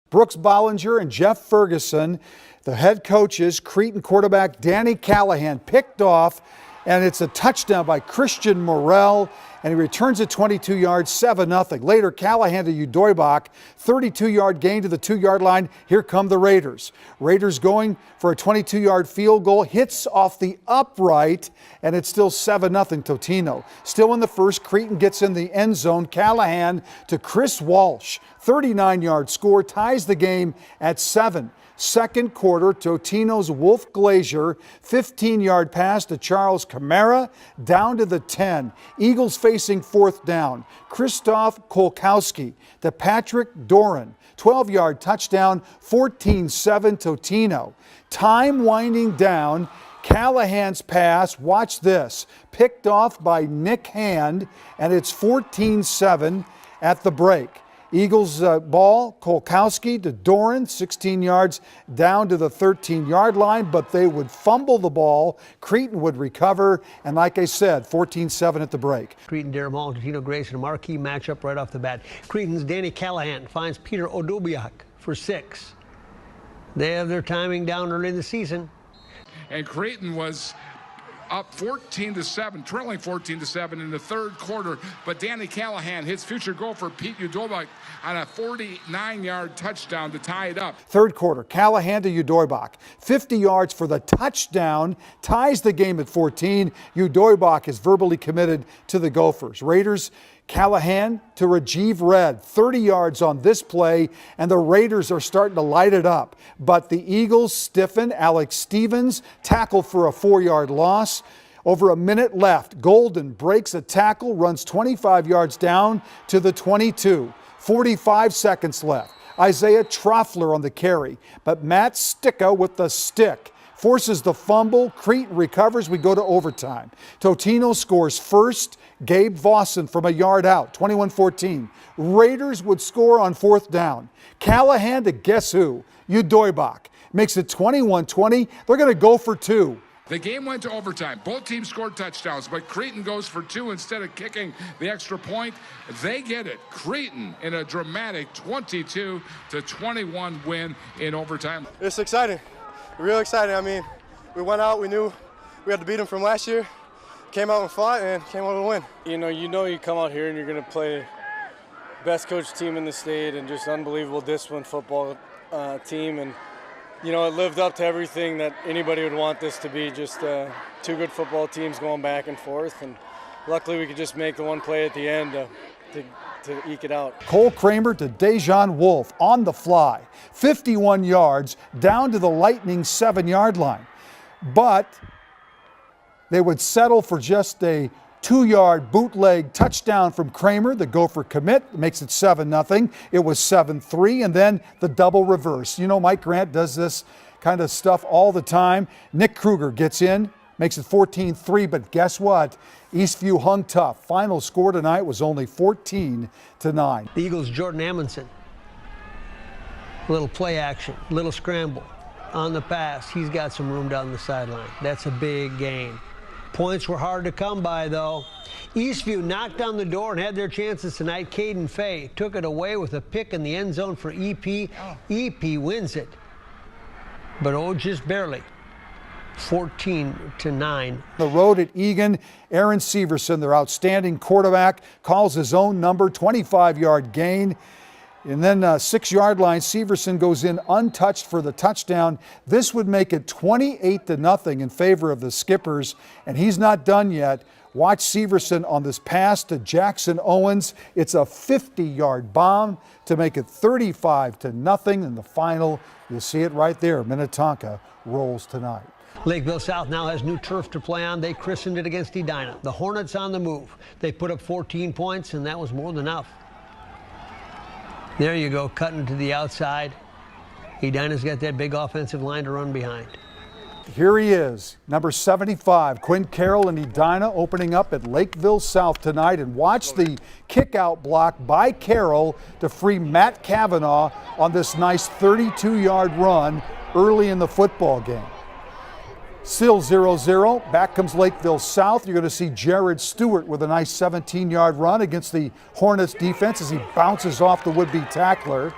Brooks Bollinger and Jeff Ferguson, the head coaches. Cretin quarterback Danny Callahan picked off, and it's a touchdown by Christian Morrell, and he returns it 22 yards, 7-0. Later, Callahan to Udoibach, 32-yard gain to the 2-yard line. Here come the Raiders. Raiders going for a 22-yard field goal, hits off the upright, and it's still 7-0 Totino. Still in the first, Cretin gets in the end zone. Callahan to Chris Walsh, 39-yard score, ties the game at 7. Second quarter, Totino's Wolf Glazier, 15-yard pass to Charles Camara, down to the 10. Eagles facing fourth down. Christoph Kolkowski to Patrick Doran, 12-yard touchdown, 14-7 Totino. Time winding down. Callahan's pass, watch this, picked off by Nick Hand, and it's 14-7 at the break. Eagles ball, Kolkowski to Doran, 16 yards down to the 13-yard line, but they would fumble the ball. Cretin would recover, and like I said, 14-7 at the break. Cretin-Derham and Totino-Grace in a marquee matchup right off the bat. Cretin's Danny Callahan finds Peter Odobiak for 6. They have their timing down early in the season. And Cretin was up 14-7, trailing 14-7 in the third quarter. But Danny Callahan hits future Gopher Pete Udoibach on a 49-yard touchdown to tie it up. Third quarter, Callahan to Udoibach, 50 yards for the touchdown, ties the game at 14. Udoibach is verbally committed to the Gophers. Raiders, Callahan to Rajiv Red, 30 yards on this play, and the Raiders are starting to light it up. But the Eagles stiffen. Alex Stevens tackle for a 4-yard loss. Over a minute left. Golden breaks a tackle, runs 25 yards down to the 22. 45 seconds left. Isaiah Troffler on the carry, but Matt Sticka with the stick forces the fumble. Cretin recovers. We go to overtime. Totino scores first. Gabe Vossen from a yard out, 21-14. Raiders would score on fourth down. Callahan to guess who? Udoibach. Makes it 21-20. They're going to go for 2. The game went to overtime. Both teams scored touchdowns, but Cretin goes for 2 instead of kicking the extra point. They get it. Cretin in a dramatic 22-21 win in overtime. It's exciting. Real exciting. I mean, we went out. We knew we had to beat them from last year. Came out and fought and came out with a win. You come out here and you're going to play best coached team in the state and just unbelievable disciplined football team. And, it lived up to everything that anybody would want this to be, just 2 good football teams going back and forth. And luckily we could just make the one play at the end to eke it out. Cole Kramer to Dejan Wolf on the fly. 51 yards down to the Lightning 7-yard line. But they would settle for just a 2-yard bootleg touchdown from Kramer. The Gopher commit makes it 7-0. It was 7-3, and then the double reverse. Mike Grant does this kind of stuff all the time. Nick Kruger gets in, makes it 14-3, but guess what? Eastview hung tough. Final score tonight was only 14-9. The Eagles' Jordan Amundsen. Little play action, little scramble. On the pass, he's got some room down the sideline. That's a big gain. Points were hard to come by, though. Eastview knocked on the door and had their chances tonight. Caden Fay took it away with a pick in the end zone for EP. EP wins it, but just barely. 14-9. The road at Egan, Aaron Severson, their outstanding quarterback, calls his own number, 25-yard gain. And then 6-yard line, Severson goes in untouched for the touchdown. This would make it 28-0 in favor of the Skippers, and he's not done yet. Watch Severson on this pass to Jackson Owens. It's a 50-yard bomb to make it 35-0 in the final. You'll see it right there. Minnetonka rolls tonight. Lakeville South now has new turf to play on. They christened it against Edina. The Hornets on the move. They put up 14 points, and that was more than enough. There you go, cutting to the outside. Edina's got that big offensive line to run behind. Here he is, number 75, Quinn Carroll and Edina opening up at Lakeville South tonight. And watch the kick-out block by Carroll to free Matt Kavanaugh on this nice 32-yard run early in the football game. Still 0-0. Back comes Lakeville South. You're going to see Jared Stewart with a nice 17-yard run against the Hornets defense as he bounces off the would-be tackler.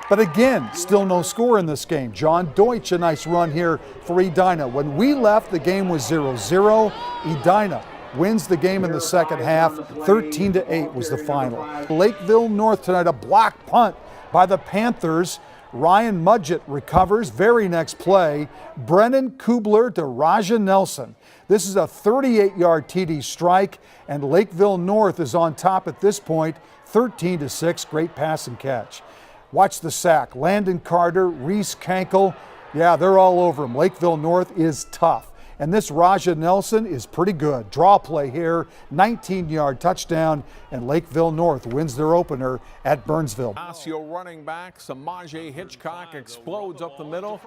But again, still no score in this game. John Deutsch, a nice run here for Edina. When we left, the game was 0-0. Edina wins the game in the second half. 13-8 was the final. Lakeville North tonight, a block punt by the Panthers. Ryan Mudgett recovers. Very next play, Brennan Kubler to Raja Nelson. This is a 38-yard TD strike, and Lakeville North is on top at this point, 13-6. Great pass and catch. Watch the sack. Landon Carter, Reese Kankel. Yeah, they're all over him. Lakeville North is tough. And this Raja Nelson is pretty good. Draw play here, 19-yard touchdown, and Lakeville North wins their opener at Burnsville. Osseo running back, Samaje Hitchcock explodes up the middle.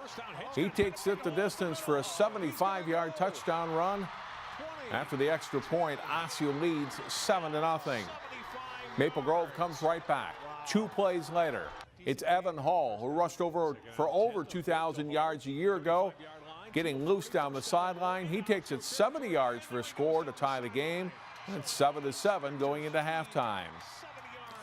He takes it the distance for a 75-yard touchdown run. After the extra point, Osseo leads 7-0. Maple Grove comes right back. 2 plays later, it's Evan Hall, who rushed for over 2,000 yards a year ago. Getting loose down the sideline, he takes it 70 yards for a score to tie the game. And it's 7-7 going into halftime.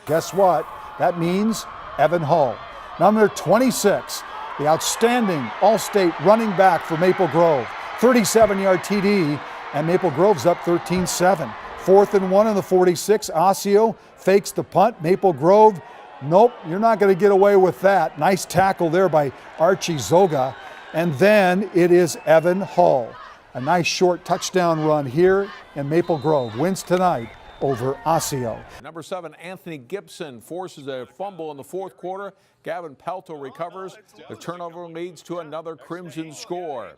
Guess what? That means Evan Hall, number 26, the outstanding All-State running back for Maple Grove. 37-yard TD, and Maple Grove's up 13-7. 4th and 1 on the 46. Osseo fakes the punt. Maple Grove, nope, you're not going to get away with that. Nice tackle there by Archie Zoga. And then it is Evan Hall. A nice short touchdown run here, and Maple Grove wins tonight over Osseo. Number 7, Anthony Gibson forces a fumble in the 4th quarter. Gavin Pelto recovers. The turnover leads to another Crimson score.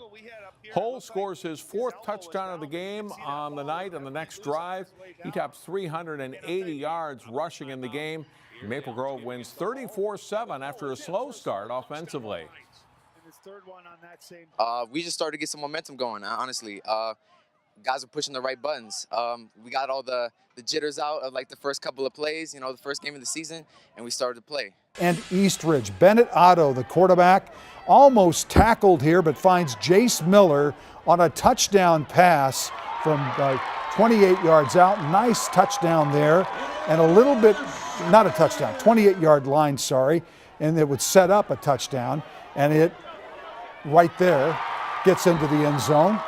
Hull scores his 4th touchdown of the game on the night on the next drive. He tops 380 yards rushing in the game. Maple Grove wins 34-7 after a slow start offensively. We just started to get some momentum going, honestly. Guys are pushing the right buttons. We got all the jitters out of like the first couple of plays, you know, the first game of the season, and we started to play. And Eastridge, Bennett Otto, the quarterback, almost tackled here, but finds Jace Miller on a touchdown pass from 28 yards out. Nice touchdown there, and a little bit, not a touchdown, 28-yard line, sorry, and it would set up a touchdown, and it right there gets into the end zone.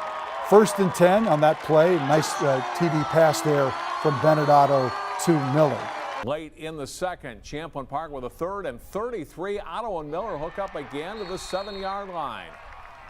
1st and 10 on that play. Nice TD pass there from Bennett Otto to Miller. Late in the second, Champlin Park with a 3rd and 33. Otto and Miller hook up again to the 7-yard line.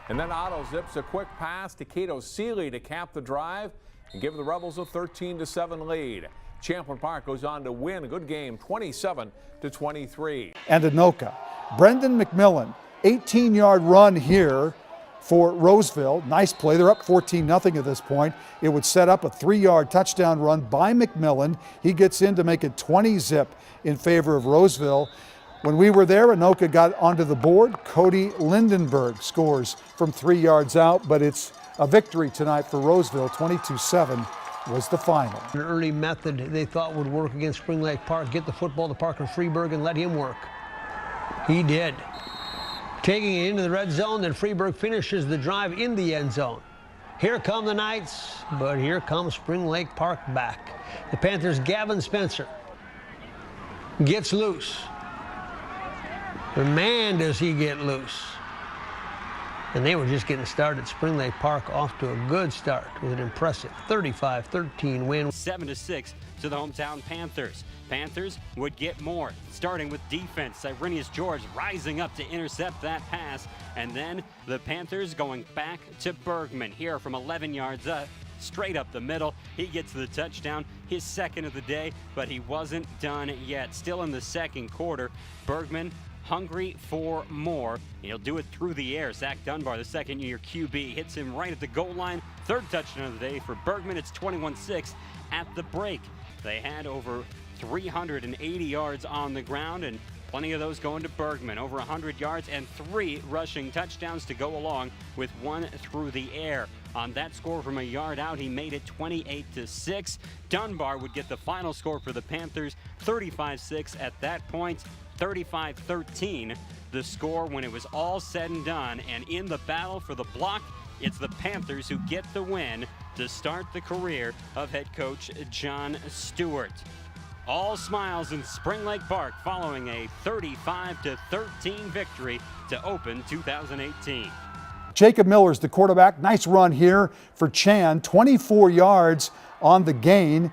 And then Otto zips a quick pass to Cato Seeley to cap the drive and give the Rebels a 13-7 lead. Champlin Park goes on to win a good game, 27-23. And Anoka, Brendan McMillan, 18-yard run here for Roseville. Nice play. They're up 14-0 at this point. It would set up a 3-yard touchdown run by McMillan. He gets in to make it 20-zip in favor of Roseville. When we were there, Anoka got onto the board. Cody Lindenberg scores from 3 yards out, but it's a victory tonight for Roseville. 22-7 was the final. An early method they thought would work against Spring Lake Park, get the football to Parker Freeburg and let him work. He did. Taking it into the red zone, then Freeburg finishes the drive in the end zone. Here come the Knights, but here comes Spring Lake Park back. The Panthers' Gavin Spencer gets loose. But man, does he get loose. And they were just getting started. Spring Lake Park off to a good start with an impressive 35-13 win. 7-6 to the hometown Panthers. Panthers would get more, starting with defense. Cyrenius George rising up to intercept that pass. And then the Panthers going back to Bergman here from 11 yards up, straight up the middle. He gets the touchdown, his 2nd of the day, but he wasn't done yet. Still in the 2nd quarter, Bergman hungry for more. He'll do it through the air. Zach Dunbar, the 2nd-year QB, hits him right at the goal line. 3rd touchdown of the day for Bergman. It's 21-6 at the break. They had over 380 yards on the ground, and plenty of those going to Bergman. Over 100 yards and 3 rushing touchdowns to go along with 1 through the air. On that score from a yard out, he made it 28-6. Dunbar would get the final score for the Panthers, 35-6 at that point. 35-13, the score when it was all said and done. And in the battle for the block, it's the Panthers who get the win to start the career of head coach John Stewart. all smiles in Spring Lake Park following a 35-13 victory to open 2018. Jacob Miller's the quarterback. Nice run here for Chan. 24 yards on the gain,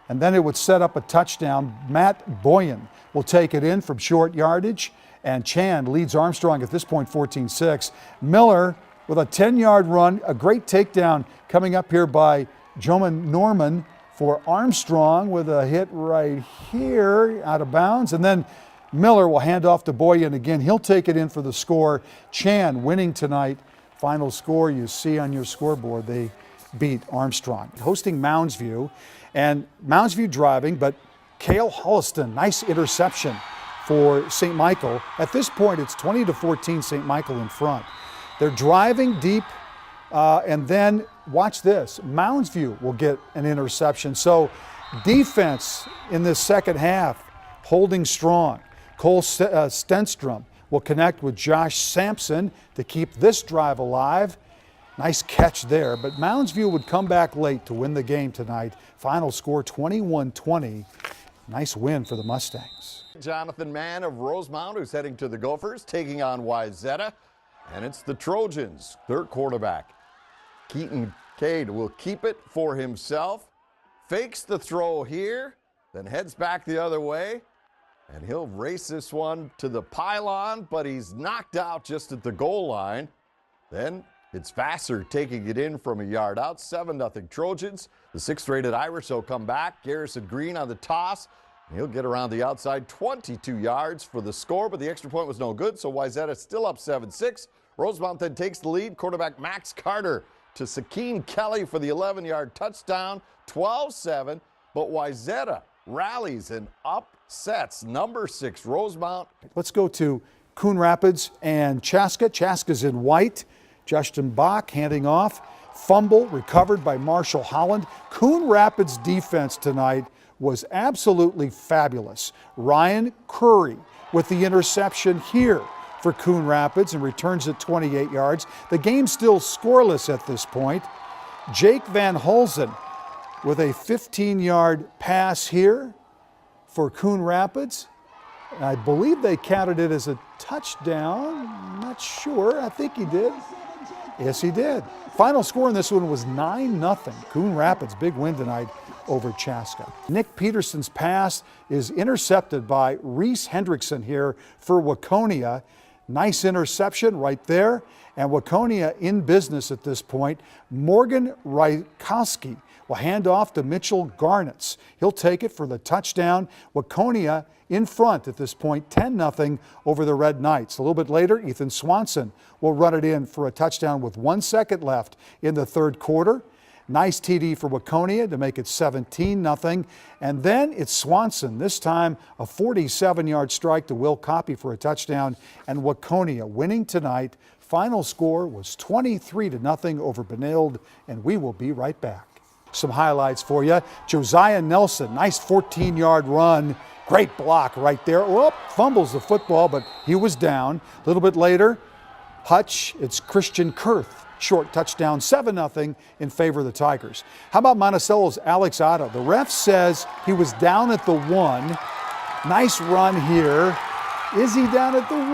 and then it would set up a touchdown. Matt Boyan will take it in from short yardage, and Chan leads Armstrong at this point 14-6. Miller with a 10-yard run, a great takedown coming up here by Joman Norman for Armstrong with a hit right here out of bounds, and then Miller will hand off to Boyan again. He'll take it in for the score. Chan winning tonight. Final score you see on your scoreboard. They beat Armstrong. Hosting Moundsview, and Moundsview driving, but Cale Holliston, nice interception for St. Michael. At this point, it's 20-14 St. Michael in front. They're driving deep, and then watch this. Moundsview will get an interception. So defense in this second half holding strong. Cole Stenstrom will connect with Josh Sampson to keep this drive alive. Nice catch there, but Moundsview would come back late to win the game tonight. Final score 21-20. Nice win for the Mustangs. Jonathan Mann of Rosemount, who's heading to the Gophers, taking on Wayzata. And it's the Trojans, their quarterback. Keaton Cade will keep it for himself, fakes the throw here, then heads back the other way, and he'll race this one to the pylon, but he's knocked out just at the goal line. Then it's Vassar taking it in from a yard out, 7-0 Trojans. The 6th-rated Irish will come back. Garrison Green on the toss. He'll get around the outside, 22 yards for the score, but the extra point was no good, so Wayzata still up 7-6. Rosemount then takes the lead. Quarterback Max Carter to Sakeen Kelly for the 11-yard touchdown, 12-7, but Wayzata rallies and upsets number 6 Rosemount. Let's go to Coon Rapids and Chaska. Chaska's in white. Justin Bach handing off. Fumble recovered by Marshall Holland. Coon Rapids defense tonight was absolutely fabulous. Ryan Curry with the interception here for Coon Rapids and returns it 28 yards. The game's still scoreless at this point. Jake Van Holzen with a 15-yard pass here for Coon Rapids. I believe they counted it as a touchdown. I'm not sure. I think he did. Yes, he did. Final score in this one was 9-0. Coon Rapids, big win tonight over Chaska. Nick Peterson's pass is intercepted by Reese Hendrickson here for Waconia. Nice interception right there. And Waconia in business at this point. Morgan Rykowski will hand off to Mitchell Garnetz. He'll take it for the touchdown. Waconia in front at this point, 10-0 over the Red Knights. A little bit later, Ethan Swanson will run it in for a touchdown with 1 second left in the third quarter. Nice TD for Waconia to make it 17-0. And then it's Swanson, this time a 47-yard strike to Will Coppy for a touchdown. And Waconia winning tonight. Final score was 23-0 over Benilde, and we will be right back. Some highlights for you. Josiah Nelson, nice 14-yard run. Great block right there. Whoop, fumbles the football, but he was down. A little bit later, it's Christian Kurth. Short touchdown, 7-0 in favor of the Tigers. How about Monticello's Alex Otto? The ref says he was down at the 1. Nice run here. Is he down at the 1?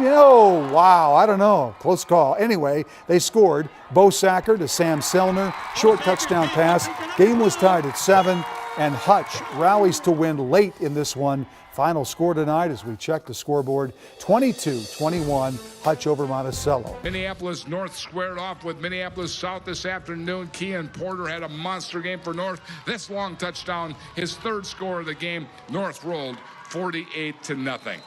Oh, wow, I don't know. Close call. Anyway, they scored. Bo Sacker to Sam Selner. Short touchdown pass. Game was tied at 7, and Hutch rallies to win late in this one. Final score tonight as we check the scoreboard, 22-21, Hutch over Monticello. Minneapolis North squared off with Minneapolis South this afternoon. Kean Porter had a monster game for North. This long touchdown, his 3rd score of the game. North rolled 48-0.